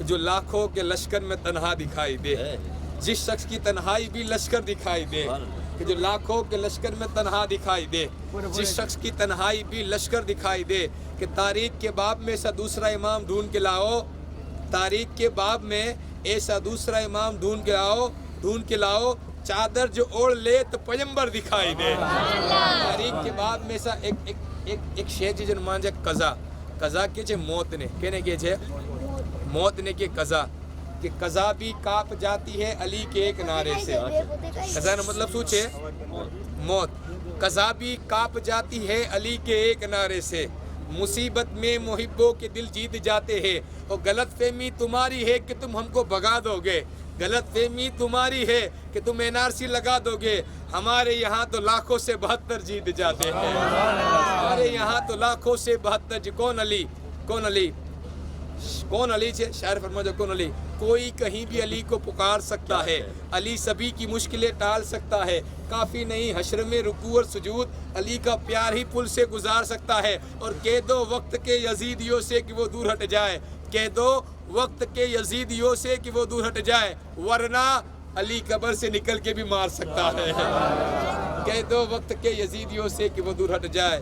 जो लाखों के लश्कर में तन्हा दिखाई दे, जिस शख्स की तन्हाई भी लश्कर दिखाई दे, कि जो लाखों के लश्कर में तन्हा दिखाई दे, जिस शख्स की तन्हाई भी लश्कर दिखाई दे, कि तारीख के बाब में ऐसा दूसरा इमाम ढूंढ के लाओ, तारीख के बाब में ऐसा दूसरा इमाम ढूंढ के लाओ, चादर जो ओढ़ ले तो पैगंबर दिखाई दे। तारीख के बाब में ऐसा एक शेर जन मान जाए कज़ा के छे मौत ने कहने के छे मौत ने के कज़ा भी काप जाती है अली के एक नारे से। कज़ा ना मतलब શું છે मौत। कज़ा भी काप जाती है अली के एक नारे से, मुसीबत में मुहिब्बों के दिल जीत जाते हैं। और गलत फहमी तुम्हारी है कि तुम हमको भगा दोगे, गलत फहमी तुम्हारी है कि तुम एनआरसी लगा दोगे। हमारे यहाँ तो लाखों से 72 जीत जाते हैं, हमारे यहाँ तो लाखों से 72। कौन अली, कौन अली, कौन अली छे शायर फरमा जो कौन अली। कोई कहीं भी अली को पुकार सकता है, अली सभी की मुश्किलें टाल सकता है। काफ़ी नहीं हश्र में रुकू और सुजूद, अली का प्यार ही पुल से गुजार सकता है। और कह दो वक्त के यजीदियों से कि वो दूर हट जाए, कह दो वक्त के यजीदियों से कि वो दूर हट जाए, वरना अली कब्र से निकल के भी मार सकता है। कह दो वक्त के यजीदियों से कि वो दूर हट जाए,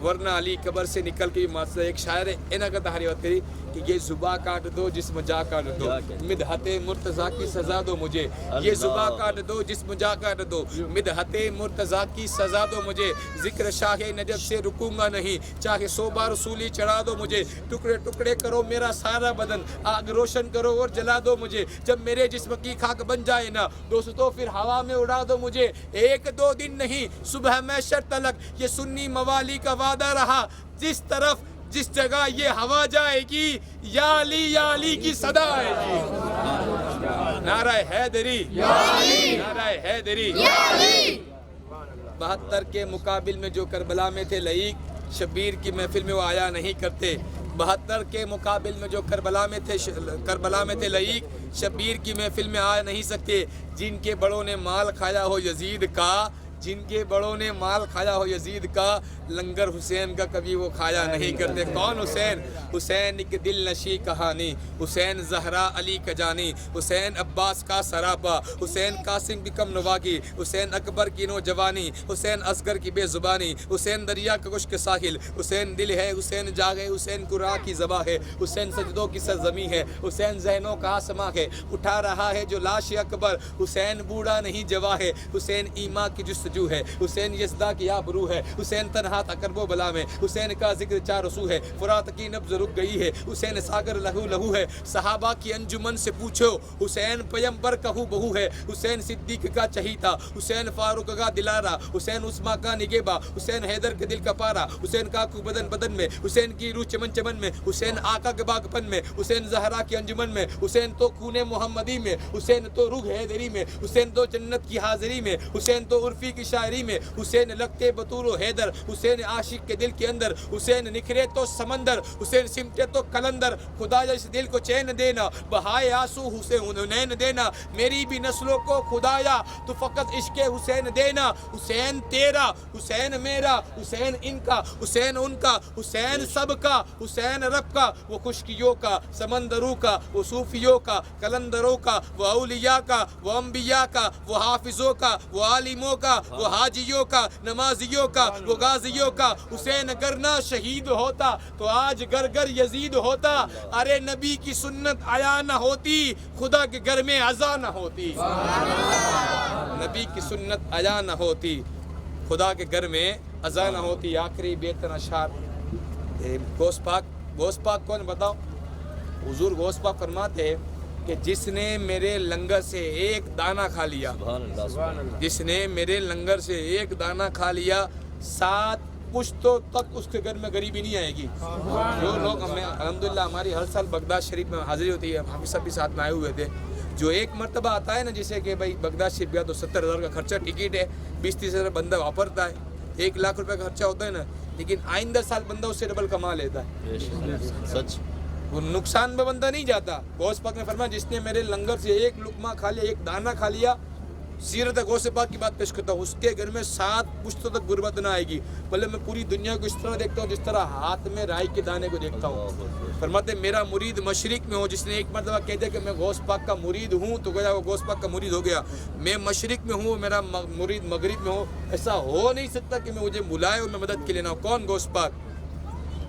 वरना अली कब्र से निकल के भी मार सकता है। एक शायर एना का तहारी बात करी कि ये जुबा काट दो जिस्म जा काट दो, मिदहते मुर्तज़ा की सजा दो मुझे। ये जुबा काट दो जिस्म जा काट दो, मिदहते मुर्तज़ा की सजा दो मुझे। जिक्र शाह नजब से रुकूंगा नहीं, चाहे 100 बार रसूली चढ़ा दो मुझे। टुकड़े टुकड़े करो मेरा सारा बदन, आग रोशन करो और जला दो मुझे। जब मेरे जिस्म की खाक बन जाए ना दोस्तों फिर हवा में उड़ा दो मुझे। 1-2 दिन नहीं सुबह महशर तलक ये सुन्नी मवाली का वादा रहा, जिस तरफ जिस जगह ये हवा जाएगी या अली की सदा आएगी। नाराए हैदरी, नाराए हैदरी। 72 के मुकाबिल में जो करबला में थे लईक, शब्बीर की महफिल में वो आया नहीं करते। 72 के मुकाबिल में जो करबला में थे लईक, शब्बीर की महफिल में आ नहीं सकते। जिनके बड़ों ने माल खाया हो यजीद का, जिनके बड़ों ने माल खाया हो यजीद का, लंगर हुसैन का कभी वो खाया नहीं करते। कौन हुसैन? हुसैन एक दिल नशी कहानी, हुसैन जहरा अली का जानी, हुसैन अब्बास का सरापा, हुसैन कासिम की कम नवागी, हुसैन अकबर की नौजवानी, हुसैन असगर की बेजुबानी, हुसैन दरिया का खुश्क साहिल, हुसैन दिल है हुसैन जागे, हुसैन कुरा की ज़बा है, हुसैन सजदों की सरजमी है, हुसैन जहनों का आसमां है। उठा रहा है जो लाश अकबर, हुसैन बूढ़ा नहीं जवा है, हुसैन ईमा की जुस्तजू है, हुसैन यज़दा की आबरू है, हुसैन तन्हा करबो बला में, हुसैन का जिक्र 4 रसू है, फुरात की नब्ज़ रुक गई है, हुसैन सागर लहू लहू है। सहाबा की अंजुमन से पूछो हुसैन पैगंबर कहू बहू है, हुसैन सिद्दीक का चहीता, हुसैन फारूक का दिलारा, हुसैन उस्मा का निगेबा, हुसैन हैदर के दिल का पारा, हुसैन का कु बदन बदन में, हुसैन की रूह चमन चमन में, हुसैन आका के बागपन में, हुसैन जहरा की अंजुमन में, हुसैन तो खूने मोहम्मदी में, हुसैन तो रूह हैदरी में, हुसैन तो जन्नत की हाजिरी में, हुसैन तो उर्फी की शायरी में, हुसैन लगते बतूल व हैदर, हुसैन आशिक के दिल के अंदर, हुसैन निखरे तो समंदर, हुसैन सिमटे तो कलंदर। खुदा इस दिल को चैन देना, बहाए आंसू हुसैन नैन देना, मेरी भी नस्लों को खुदाया तो फकत इश्क़ हुसैन देना। हुसैन तेरा, हुसैन मेरा, हुसैन इनका, हुसैन उनका, हुसैन सबका, हुसैन रब का, वो खुशकियों का, समंदरों का, वो सूफियों का, कलंदरों का, वो औलिया का, वो अम्बिया का, वो हाफिजों का, वो आलिमों का, वो हाजियों का, नमाजियों का, वो गाजियों का। हुसैन अगर ना शहीद होता तो आज घर घर यजीद होता। अरे नबी की सुन्नत आया ना होती, खुदा के घर में अज़ा ना होती। नबी की सुन्नत आया ना होती, खुदा के घर में अज़ा ना होती। आखिरी बेतन अशार गौस पाक कौन बताओ? हुजूर गौस पाक फरमाते हैं कि जिसने मेरे लंगर से एक दाना खा लिया, जिसने मेरे लंगर से एक दाना खा लिया, 7 पुश्तों तक उसके घर में गरीबी नहीं आएगी। जो लोग हमें अल्हम्दुलिल्लाह हमारी हर साल बगदाद शरीफ में हाजिरी होती है, हम सब भी साथ में आए हुए थे। जो एक मरतबा आता है ना, जैसे कि भाई बगदाद शरीफ गया तो 70,000 का खर्चा टिकट है, 20-30 हज़ार बंदा वापरता है, 1 लाख रुपए का खर्चा होता है ना, लेकिन आइंदा साल बंदा उससे डबल कमा लेता है। सच, वो नुकसान में बंदा नहीं जाता। गौस पाक ने फरमाया जिसने मेरे लंगर से एक लुकमा खा लिया, एक दाना खा लिया, सीरत गौस पाक की बात पेश करता हूँ, उसके घर में 7 पुश्तों तक गुर्बत ना आएगी। मतलब मैं पूरी दुनिया को इस तरह देखता हूँ जिस तरह हाथ में राई के दाने को देखता हूँ। फरमाते मेरा मुरीद मशरिक में हो, जिसने एक मरतबा कह दिया कि मैं गौस पाक का मुरीद हूँ तो गया वो गौस पाक का मुरीद हो गया। मैं मशरिक में हूँ, मेरा मुरीद मगरिब में हो, ऐसा हो नहीं सकता कि मैं मुझे बुलाए और मैं मदद के लिए ना। कौन? गौस पाक।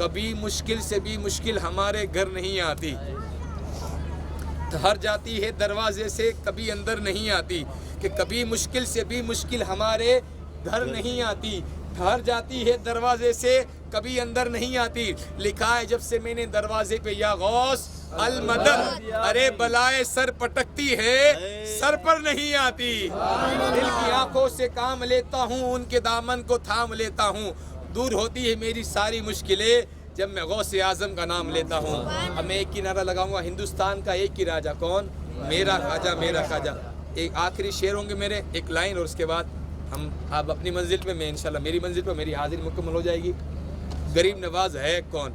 कभी मुश्किल से भी मुश्किल हमारे घर नहीं आती, ठहर जाती है दरवाजे से, कभी अंदर नहीं आती। कि कभी मुश्किल से भी मुश्किल हमारे घर नहीं आती, ठहर जाती है दरवाजे से, कभी अंदर नहीं आती। लिखा है जब से मैंने दरवाजे पे या गौस अल मदद, अरे बलाए सर पटकती है, सर पर नहीं आती। दिल की आंखों से काम लेता हूँ, उनके दामन को थाम लेता हूँ। दूर होती है मेरी सारी मुश्किलें जब मैं गौसे आजम का नाम लेता हूँ। अब मैं एक ही नारा लगाऊंगा, हिंदुस्तान का एक ही राजा, कौन? मेरा ख्वाजा, मेरा ख्वाजा। एक आखिरी शेर होंगे मेरे, एक लाइन, और उसके बाद हम आप अपनी मंजिल पे, मैं इंशाल्लाह मेरी मंजिल पे मेरी हाजिरी मुकम्मल हो जाएगी। गरीब नवाज है कौन?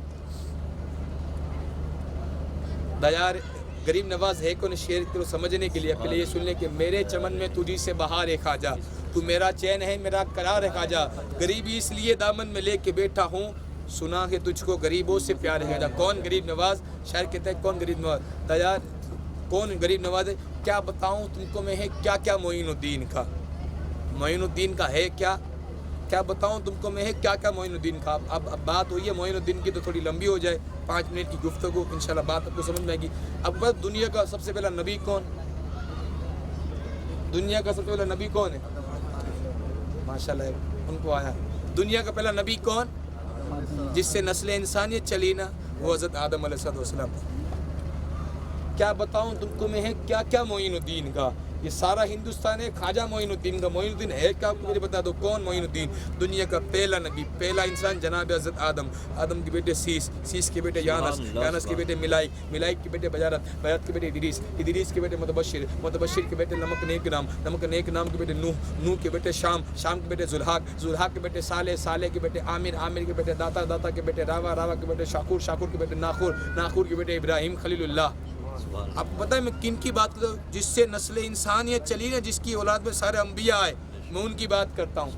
दयार गरीब नवाज है कौन? शेर को समझने के लिए पहले ये सुन लें कि मेरे चमन में तुझी से बहार है ख्वाजा, तू मेरा चैन है, मेरा करार है ख्वाजा। गरीबी इसलिए दामन में लेके बैठा हूँ, सुना है तुझको गरीबों से प्यार है ख्वाजा। कौन गरीब नवाज? शायर कहता है कौन गरीब नवाज? दयार कौन गरीब नवाज है? क्या बताऊँ तुमको मैं है क्या क्या मोइनुद्दीन का, मोइनुद्दीन का है क्या क्या बताऊँ तुमको मैं है क्या क्या मोइनुद्दीन का। अब बात हुई है मोइनुद्दीन की तो थोड़ी लंबी हो जाए, 5 मिनट की गुफ्तगू, इंशाल्लाह बात आपको समझ में आएगी। अब बस दुनिया का सबसे पहला नबी कौन? दुनिया का सबसे पहला नबी कौन है? माशाल्लाह उनको आया। दुनिया का पहला नबी कौन जिससे नस्ल इंसानियत चली ना? वो हज़रत आदम अलैहिस्सलाम। क्या बताऊं तुमको मैं है क्या क्या मोइनुद्दीन का। ये सारा हिंदुस्तान है ख्वाजा मोइनुद्दीन का। मोइनुद्दीन है क्या आपको मुझे बता दो, कौन मोइनुद्दीन? दुनिया का पहला नबी, पहला इंसान जनाब हज़रत आदम, आदम के बेटे सीस, सीस के बेटे यानस, यानस के बेटे मिलाइक, मिलाइक के बेटे बजारत, बजारत के बेटे इदरीस, इदरीस के बेटे मुतबशिर, मुतबशिर के बेटे नमक नेक नाम, नमक नेक नाम के बेटे नूह, नूह के बेटे शाम, शाम के बेटे जुल्हाक, जुल्हाक के बेटे साले, साले के बेटे आमिर, आमिर के बेटे दाता, दाता के बेटे रावा, रावा के बेटे शाकुर, शाकुर के बेटे नाखुर, नाखुर के बेटे इब्राहिम खलीलुल्लाह। आपको पता है मैं किन की बात करता हूँ? जिससे नस्ल इंसानियत चली ना, जिसकी औलाद में सारे अम्बिया आए, मैं उनकी बात करता हूँ।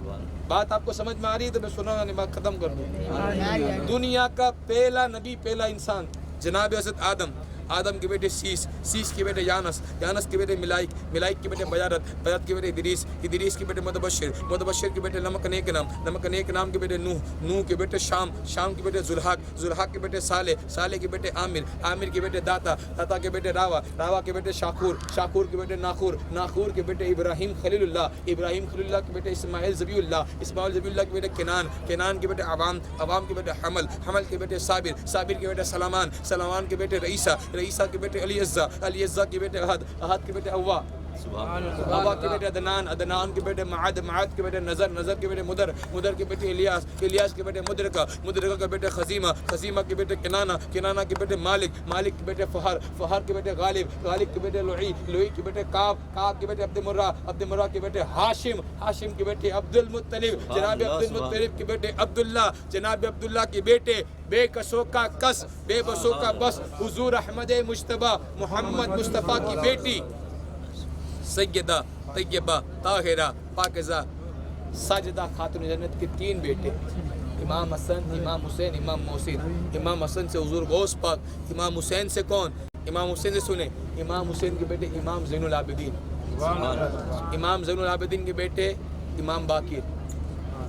बात आपको समझ में आ रही है तो मैं सुना नहीं, बात खत्म कर दूँ। दुनिया का पहला नबी, पहला इंसान जनाब हज़रत आदम, आदम के बेटे सीस, सीस के बेटे यानस, यानस के बेटे मिलाइक, मिलाइक के बेटे बजारत, बजारत के बेटे इदरीस, इदरीस के बेटे मुतबशिर, मुतबशिर के बेटे नमक नेक नाम, नमक नेक नाम के बेटे नूह, नूह के बेटे शाम, शाम के बेटे जुल्हाक, जुल्हाक के बेटे साले, साले के बेटे आमिर, आमिर के बेटे दाता, दाता के बेटे रावा, रावा के बेटे शाकुर, शाकुर के बेटे नाखुर, नाखुर के बेटे इब्राहिम खलीलुल्लाह, इब्राहिम खलीलुल्लाह के बेटे इस्माइल ज़बीउल्लाह, इस्माइल ज़बीउल्लाह के बेटे केनान, केनान के बेटे अवाम, अवाम के बेटे हमल, हमल के बेटे साबिर, साबिर के बेटे सलामान, सलामान के बेटे रईसा, रईसा के बेटे अली अज़्ज़ा, अली अज़्ज़ा के बेटे अहद, अहद के बेटे अव्वा, अव्वा के बेटे अदनान, अदनान के बेटे माद, माद के बेटे नज़र, नज़र के बेटे मुदर, मुदर के बेटे इलियास, इलियास के बेटे मुदरका, मुदरका के बेटे खजीमा, खजीमा के बेटे किनाना, किनाना के बेटे मालिक, मालिक के बेटे फहर, फहर के बेटे गालिब, गालिब के बेटे लुई, लुई के बेटे काब, काब के बेटे अब्द मुर्रा, अब्द मुर्रा के बेटे हाशिम, हाशिम के बेटे अब्दुल मुत्तलिब, जनाब अब्दुल मुत्तलिब के बेटे अब्दुल्ला, जनाब अब्दुल्ला के बेटे बेकसों का कस, बेबसों का बस, हुजूर अहमद मुश्तबा मोहम्मद मुस्तफ़ा की बेटी सैयदा तैयबा ताहिरा पाकिज़ा साजिदा खातून जन्नत के 3 बेटे, इमाम हसन, इमाम हुसैन, इमाम मोहसिन। इमाम हसन से हुजूर गौस पाक, इमाम हुसैन से कौन? इमाम हुसैन से सुने, इमाम हुसैन के बेटे इमाम ज़ैनुल आबिदीन, इमाम ज़ैनुल आबिदीन के बेटे इमाम बाकिर।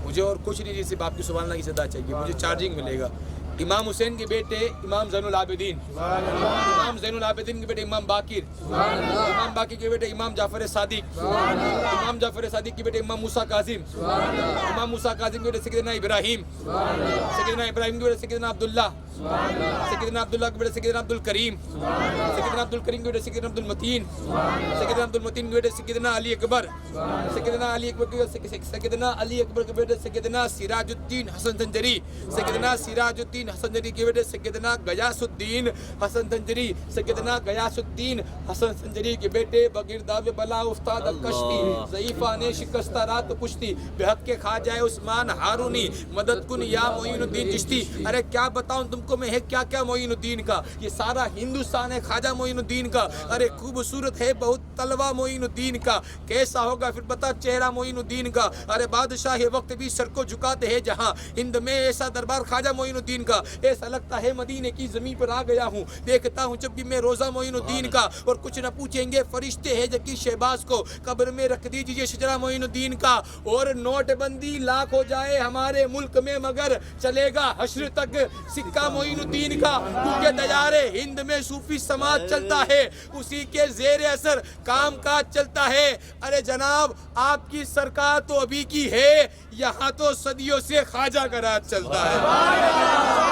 मुझे और कुछ नहीं, जैसे बाप की सुभान अल्लाह की सदा चाहिए, मुझे चार्जिंग मिलेगा। इमाम हुसैन के बेटे इमाम ज़ैनुल आबिदीन, इमाम ज़ैनुल आबिदीन के बेटे इमाम बाकिर, इमाम बाकिर के बेटे इमाम जाफ़र सादिक, इमाम जाफ़र सादिक के बेटे इमाम मूसा काज़िम, इमाम मूसा काज़िम के बेटे सैयदना इब्राहिम, सैयदना इब्राहिम के बेटे सैयदना अब्दुल्ला, सैयदना अब्दुल्ला के बेटे सैयदना अब्दुल करीम, सैयदना अब्दुल करीम के बेटे सैयदना अब्दुल मतीन, सैयदना अब्दुल मतीन के बेटे सैयदना अली अकबर, सैयदना अली अकबर के सैयदना अली अकबर के बेटे सैयदना सिराजुद्दीन हसन संजरी, सैयदना सिराजुद्दीन गयासुद्दीन हसन जंजरी के बेटे सैयदना गयासुद्दीन हसन जंजरी, सैयदना गयासुद्दीन हसन जंजरी के बेटे बगिरदाव बला उस्ताद अल-कश्ती, ज़ईफ़ा ने शिकस्ता रात पुश्ती, बेहक के खाजा उस्मान हारूनी, मदद कुन या मोइनुद्दीन चिश्ती। अरे क्या बताऊं तुमको मैं है क्या क्या मोइनुद्दीन का, ये सारा हिंदुस्तान है ख्वाजा मोइनुद्दीन का। अरे खूबसूरत है बहुत तलवा मोइनुद्दीन का, कैसा होगा फिर पता चेहरा मोइनुद्दीन का। अरे बादशाह ये वक्त भी सर को झुकाते हैं जहाँ, हिंद में ऐसा दरबार ख्वाजा मोइनुद्दीन का, ऐसा लगता है मदीने की जमीन पर आ गया हूँ। देखता हूँ जब भी मैं रोजा मोइनुद्दीन का, और कुछ न पूछेंगे फरिश्ते हैं जकी शहबाज को, कब्र में रख दीजिए शजरा मोइनुद्दीन का। और नोटबंदी लाख हो जाए हमारे मुल्क में मगर चलेगा हश्र तक सिक्का मोइनुद्दीन का, क्योंकि दयारे हिंद में सूफी समाज चलता है, उसी के जेर असर काम काज चलता है। अरे जनाब आपकी सरकार तो अभी की है, यहाँ तो सदियों से ख्वाजा का राज चलता है।